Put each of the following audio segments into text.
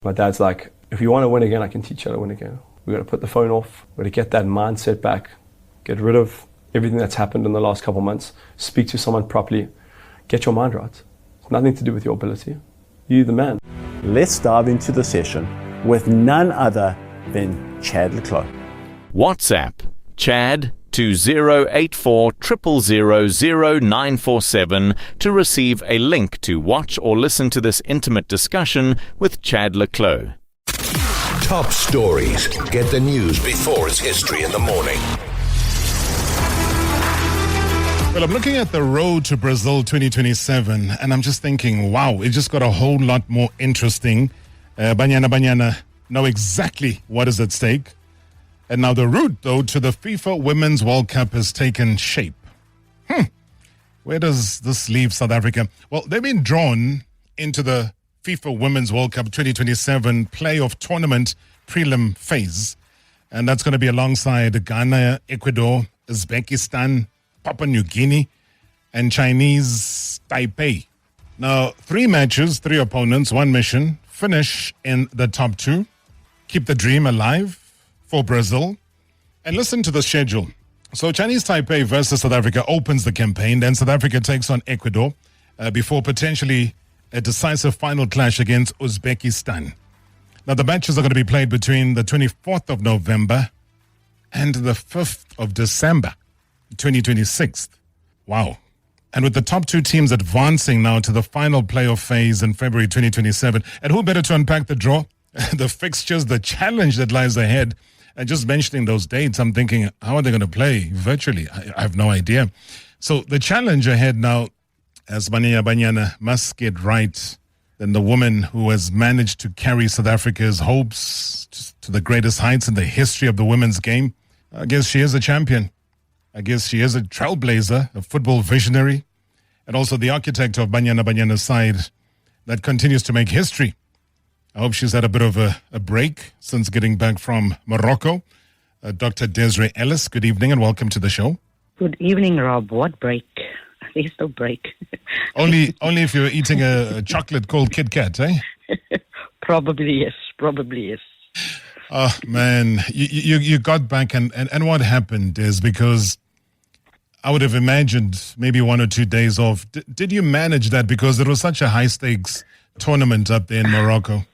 My dad's like, if you want to win again, I can teach you how to win again. We've got to put the phone off. We've got to get that mindset back. Get rid of everything that's happened in the last couple of months. Speak to someone properly. Get your mind right. It's nothing to do with your ability. You're the man. Let's dive into the session with none other than Chad le Clos. WhatsApp Chad to 084 000 947 to receive a link to watch or listen to this intimate discussion with Chad le Clos. Top stories. Get the news before it's history in the morning. Well, I'm looking at the road to Brazil 2027, and I'm just thinking, wow, it just got a whole lot more interesting. Banyana Banyana know exactly what is at stake. And now the route, though, to the FIFA Women's World Cup has taken shape. Where does this leave South Africa? Well, they've been drawn into the FIFA Women's World Cup 2027 playoff tournament prelim phase. And that's going to be alongside Ghana, Ecuador, Uzbekistan, Papua New Guinea, and Chinese Taipei. Now, 3 matches, 3 opponents, 1 mission. Finish in the top 2. Keep the dream alive for Brazil. And listen to the schedule. So Chinese Taipei versus South Africa opens the campaign. Then South Africa takes on Ecuador before potentially a decisive final clash against Uzbekistan. Now the matches are going to be played between the 24th of November and the 5th of December 2026. Wow. And with the top 2 teams advancing now to the final playoff phase in February 2027. And who better to unpack the draw, the fixtures, the challenge that lies ahead. And just mentioning those dates, I'm thinking, how are they going to play virtually? I have no idea. So the challenge ahead now, as Banyana Banyana must get right, then the woman who has managed to carry South Africa's hopes to the greatest heights in the history of the women's game, I guess she is a champion. I guess she is a trailblazer, a football visionary, and also the architect of Banyana Banyana's side that continues to make history. I hope she's had a bit of a break since getting back from Morocco. Dr. Desiree Ellis, good evening and welcome to the show. Good evening, Rob. What break? There's no break. Only if you're eating a chocolate called Kit Kat, eh? Probably yes. Oh, man, you got back and what happened is because I would have imagined maybe 1 or 2 days off. Did you manage that because it was such a high-stakes tournament up there in Morocco?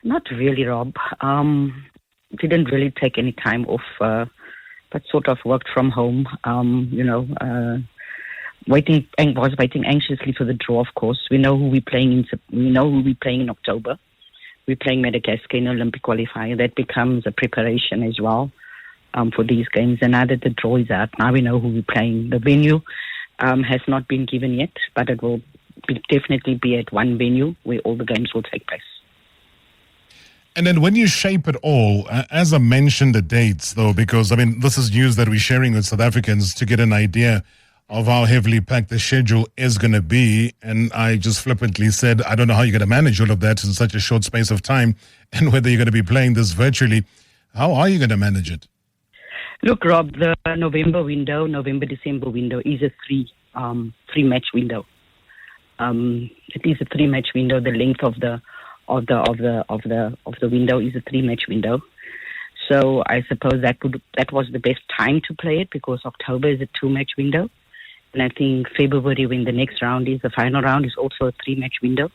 Not really, Rob. Didn't really take any time off, but sort of worked from home, waiting anxiously for the draw, of course. We know who we're playing in October. We're playing Madagascar in Olympic qualifier. That becomes a preparation as well for these games. And now that the draw is out, now we know who we're playing. The venue has not been given yet, but it will definitely be at one venue where all the games will take place. And then when you shape it all, as I mentioned the dates, though, because, this is news that we're sharing with South Africans to get an idea of how heavily packed the schedule is going to be. And I just flippantly said, I don't know how you're going to manage all of that in such a short space of time and whether you're going to be playing this virtually. How are you going to manage it? Look, Rob, the November-December window is a three-match window. It is a 3-match window. The length of the window is a 3-match window. So I suppose that was the best time to play it because October is a 2-match window. And I think February, when the next round is, the final round, is also a 3-match window.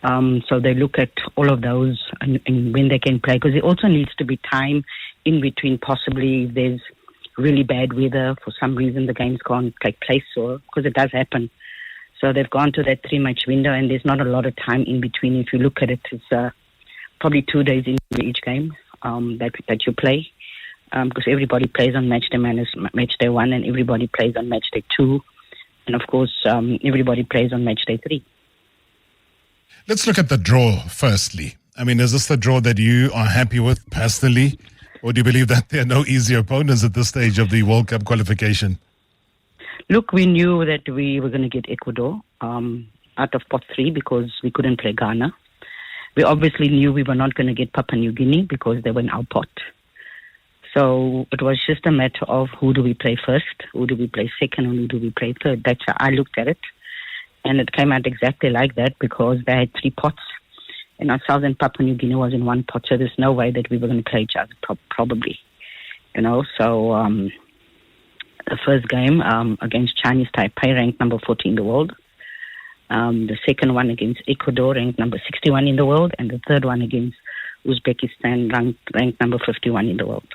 So they look at all of those and when they can play, because there also needs to be time in between, possibly if there's really bad weather, for some reason the games can't take place, because it does happen. So they've gone to that 3-match window and there's not a lot of time in between. If you look at it, it's probably 2 days into each game that you play. Because everybody plays on match day 1 and everybody plays on match day 2. And of course, everybody plays on match day 3. Let's look at the draw firstly. Is this the draw that you are happy with personally? Or do you believe that there are no easy opponents at this stage of the World Cup qualification? Look, we knew that we were going to get Ecuador out of pot 3 because we couldn't play Ghana. We obviously knew we were not going to get Papua New Guinea because they were in our pot. So it was just a matter of who do we play first, who do we play second, and who do we play third. That's how I looked at it. And it came out exactly like that because they had 3 pots. And ourselves and Papua New Guinea was in one pot, so there's no way that we were going to play each other, probably. So the first game against Chinese Taipei, ranked number 40 in the world. The second one against Ecuador, ranked number 61 in the world. And the third one against Uzbekistan, ranked number 51 in the world.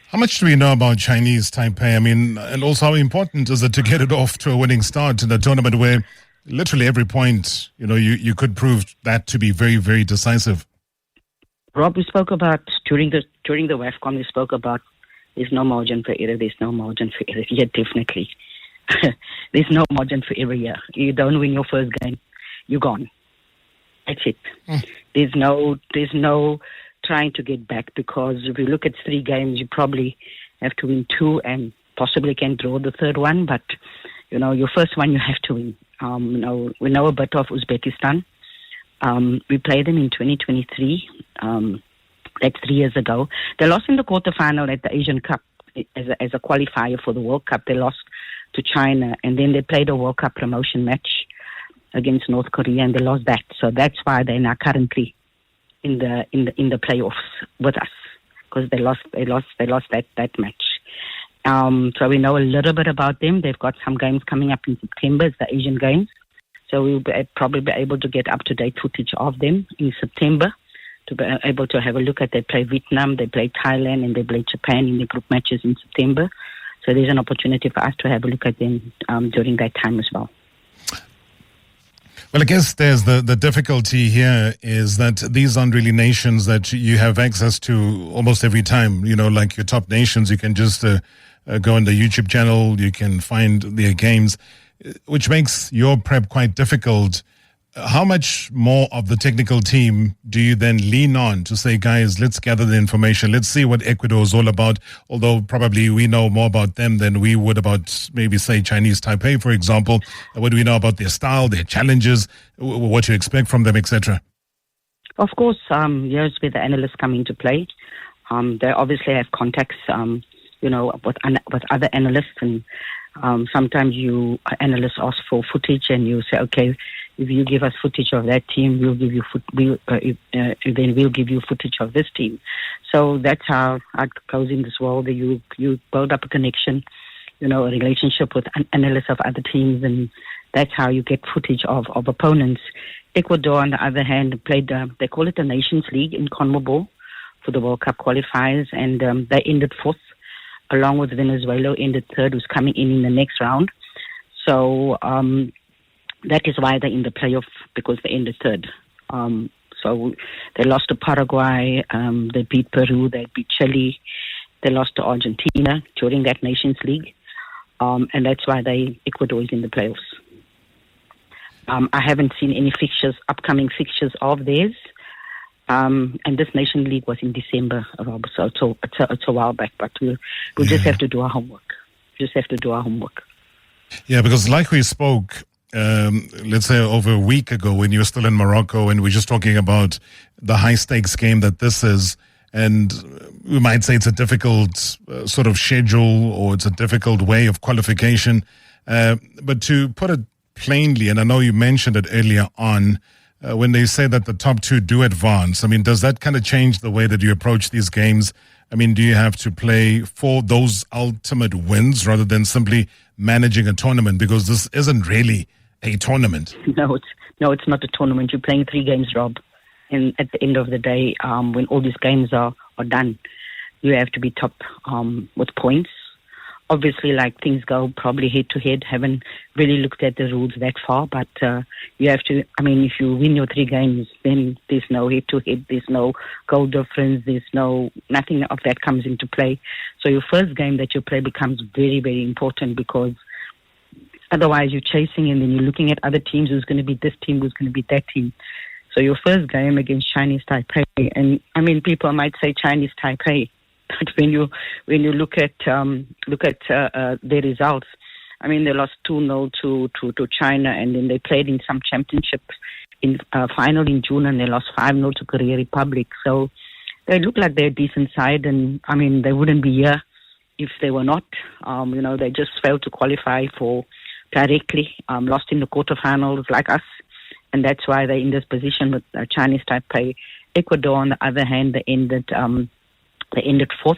How much do we know about Chinese Taipei? I mean, and also how important is it to get it off to a winning start in a tournament where literally every point, you could prove that to be very, very decisive? Rob, we spoke about during the WAFCON, we spoke about there's no margin for error. There's no margin for error. Yeah, definitely. There's no margin for error here. You don't win your first game, you're gone. That's it. There's no trying to get back, because if you look at 3 games, you probably have to win 2 and possibly can draw the third one. But your first one you have to win. We know a bit of Uzbekistan. We played them in 2023. That's 3 years ago. They lost in the quarterfinal at the Asian Cup as a qualifier for the World Cup. They lost to China, and then they played a World Cup promotion match against North Korea, and they lost that. So that's why they're now currently in the playoffs with us, because they lost that match. So we know a little bit about them. They've got some games coming up in September. It's the Asian Games. So we'll probably be able to get up-to-date footage of them in September, to be able to have a look at. They play Vietnam, they play Thailand, and they play Japan in the group matches in September. So there's an opportunity for us to have a look at them during that time as well. Well, I guess there's the difficulty here is that these aren't really nations that you have access to almost every time. Like your top nations, you can just go on the YouTube channel, you can find their games, which makes your prep quite difficult. How much more of the technical team do you then lean on to say, guys, let's gather the information, let's see what Ecuador is all about, although probably we know more about them than we would about maybe, say, Chinese Taipei, for example. What do we know about their style, their challenges, what you expect from them, etc.? Of course, here's where the analysts come into play. They obviously have contacts, with other analysts, and sometimes analysts ask for footage, and you say, okay, if you give us footage of that team, we'll give you then we'll give you footage of this team. So that's how it goes in this world. You build up a connection, a relationship with analysts of other teams, and that's how you get footage of opponents. Ecuador, on the other hand, played they call it the Nations League in CONMEBOL for the World Cup qualifiers, and they ended 4th, along with Venezuela ended 3rd, who's coming in the next round. So that is why they're in the playoff, because they ended 3rd. So they lost to Paraguay, they beat Peru, they beat Chile, they lost to Argentina during that Nations League, and that's why Ecuador is in the playoffs. I haven't seen any upcoming fixtures of theirs, and this Nation League was in December, Rob, so it's a while back, but we'll just have to do our homework. Yeah, because like we spoke, let's say over a week ago when you were still in Morocco, and we're just talking about the high-stakes game that this is, and we might say it's a difficult sort of schedule, or it's a difficult way of qualification. But to put it plainly, and I know you mentioned it earlier on, when they say that the top 2 do advance, I mean, does that kind of change the way that you approach these games? I mean, do you have to play for those ultimate wins rather than simply managing a tournament? Because this isn't really a tournament. No, it's not a tournament. You're playing 3 games, Rob. And at the end of the day, when all these games are done, you have to be top with points. Obviously, like things go probably head to head. Haven't really looked at the rules that far, but you have to. I mean, if you win your 3 games, then there's no head to head. There's no goal difference. There's nothing of that comes into play. So your first game that you play becomes very, very important, because otherwise you're chasing and then you're looking at other teams. Who's going to be this team? Who's going to be that team? So your first game against Chinese Taipei, and I mean, people might say Chinese Taipei. But when you look at their results, I mean, they lost 2-0 to China, and then they played in some championships in final in June, and they lost 5-0 to Korea Republic. So they look like they're a decent side, and I mean, they wouldn't be here if they were not. They just failed to qualify for directly, lost in the quarterfinals like us, and that's why they're in this position with Chinese Taipei. Ecuador, on the other hand, they ended fourth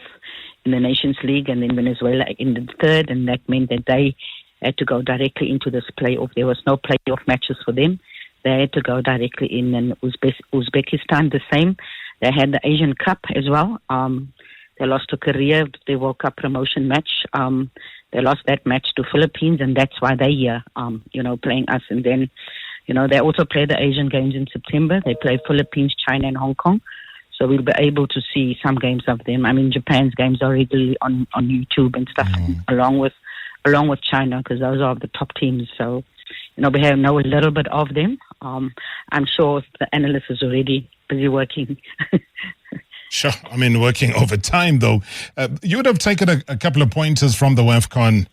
in the Nations League, and then Venezuela ended third, and that meant that they had to go directly into this playoff. There was no playoff matches for them. They had to go directly in, and Uzbekistan the same. They had the Asian Cup as well. They lost to Korea, the World Cup promotion match. They lost that match to Philippines, and that's why they're here, playing us. And then, they also play the Asian Games in September. They play Philippines, China, and Hong Kong. So we'll be able to see some games of them. I mean, Japan's games are regularly on YouTube and stuff, along with China, because those are the top teams. So, we know a little bit of them. I'm sure the analyst is already busy working. Sure. I mean, working overtime, though. You would have taken a couple of pointers from the WAFCON,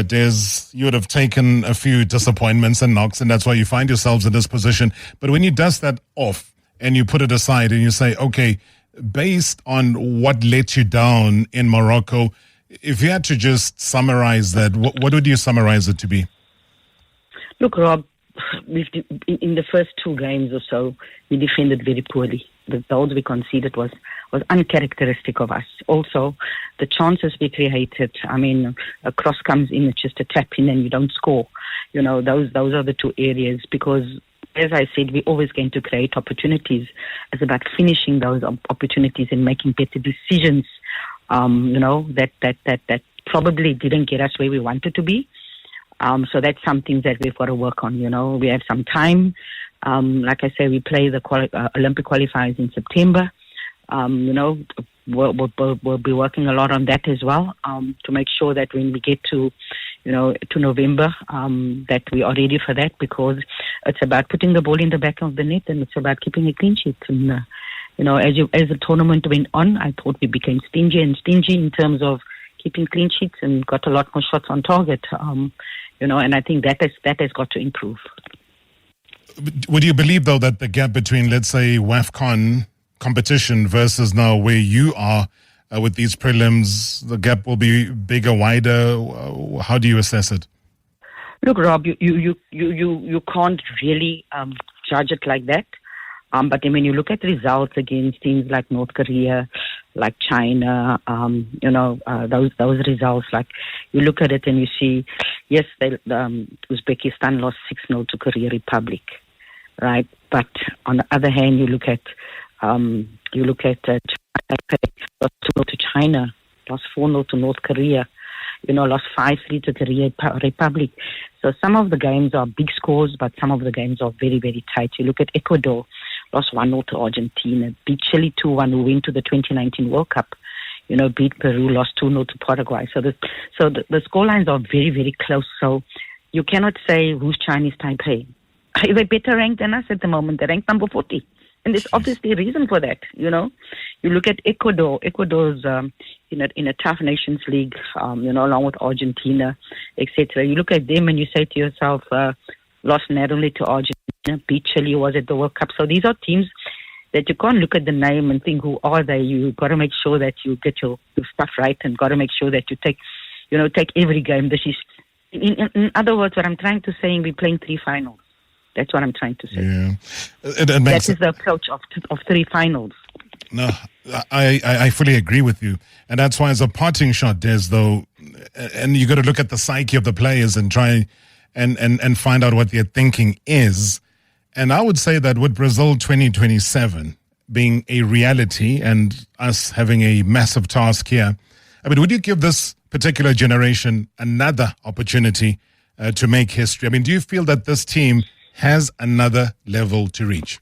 Des. You would have taken a few disappointments and knocks, and that's why you find yourselves in this position. But when you dust that off and you put it aside and you say, okay, based on what let you down in Morocco, if you had to just summarize that, what would you summarize it to be? Look, Rob, in the first two games or so, we defended very poorly. The goals we conceded was uncharacteristic of us. Also, the chances we created, I mean, a cross comes in, it's just a tap in and you don't score. Those are the two areas, because, as I said, we're always going to create opportunities. It's about finishing those opportunities and making better decisions, that probably didn't get us where we wanted to be. So that's something that we've got to work on. We have some time. Like I say, we play the Olympic qualifiers in September. We'll be working a lot on that as well, to make sure that when we get to November, that we are ready for that, because it's about putting the ball in the back of the net, and it's about keeping a clean sheet. And as the tournament went on, I thought we became stingy in terms of keeping clean sheets and got a lot more shots on target. And I think that has got to improve. Would you believe, though, that the gap between, let's say, WAFCON competition versus now where you are with these prelims, the gap will be bigger, wider? How do you assess it? Look, Rob, you can't really judge it like that. But when you look at results against teams like North Korea, like China, those results, like you look at it and you see, yes, Uzbekistan lost 6-0 to Korea Republic, right? But on the other hand, you look at China, lost 2-0 to China, lost 4-0 to North Korea, lost 5-3 to Korea Republic. So some of the games are big scores, but some of the games are very, very tight. You look at Ecuador, lost 1-0 to Argentina, beat Chile 2-1, who went to the 2019 World Cup. Beat Peru, lost 2-0 to Paraguay. So the scorelines are very, very close. So you cannot say who's Chinese Taipei. Are they better ranked than us at the moment? They're ranked number 40. And there's obviously a reason for that, You look at Ecuador. Ecuador's in a tough Nations League, along with Argentina, etc. You look at them and you say to yourself, lost narrowly to Argentina, beat Chile, was at the World Cup. So these are teams that you can't look at the name and think, who are they? You've got to make sure that you get your stuff right, and got to make sure that you take every game. This is, in other words, what I'm trying to say, we're playing 3 finals. That's what I'm trying to say. Yeah. That is the approach of 3 finals. No, I fully agree with you. And that's why, as a parting shot, Des, though, and you got to look at the psyche of the players and try and find out what their thinking is. And I would say that with Brazil 2027 being a reality and us having a massive task here, I mean, would you give this particular generation another opportunity to make history? I mean, do you feel that this team has another level to reach?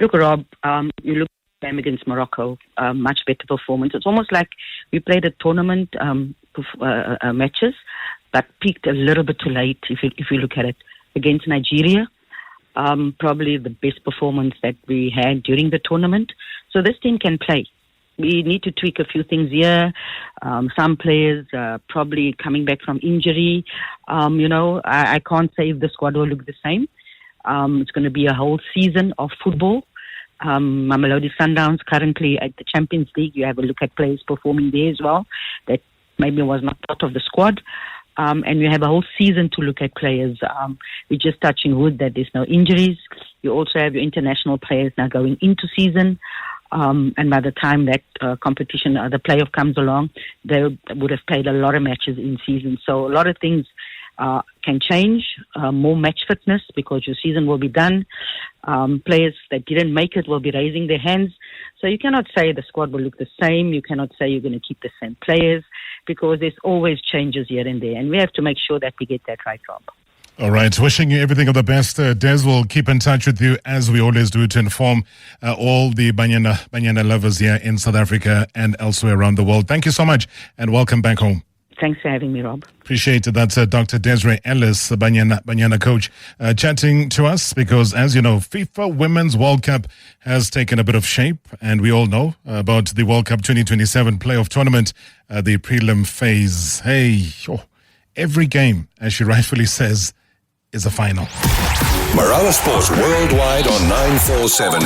Look, Rob, you look at the game against Morocco, much better performance. It's almost like we played a tournament matches, but peaked a little bit too late, if you look at it. Against Nigeria, probably the best performance that we had during the tournament. So this team can play. We need to tweak a few things here. Some players probably coming back from injury. I can't say if the squad will look the same. It's going to be a whole season of football. Mamelodi Sundowns currently at the Champions League. You have a look at players performing there as well that maybe was not part of the squad. and you have a whole season to look at players. We're just touching wood that there's no injuries. You also have your international players now going into season. And by the time that competition, the playoff comes along, they would have played a lot of matches in season. So a lot of things can change, more match fitness because your season will be done. Players that didn't make it will be raising their hands. So you cannot say the squad will look the same. You cannot say you're going to keep the same players because there's always changes here and there. And we have to make sure that we get that right, Rob. All right. Wishing you everything of the best. Des will keep in touch with you as we always do to inform all the Banyana lovers here in South Africa and elsewhere around the world. Thank you so much and welcome back home. Thanks for having me, Rob. Appreciate it. That's Dr. Desiree Ellis, the Banyana coach, chatting to us because, as you know, FIFA Women's World Cup has taken a bit of shape, and we all know about the World Cup 2027 playoff tournament, the prelim phase. Hey, every game, as she rightfully says, is a final. Marawa Sports Worldwide on 947,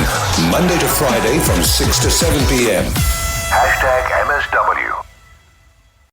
Monday to Friday from 6 to 7 p.m. #MSW.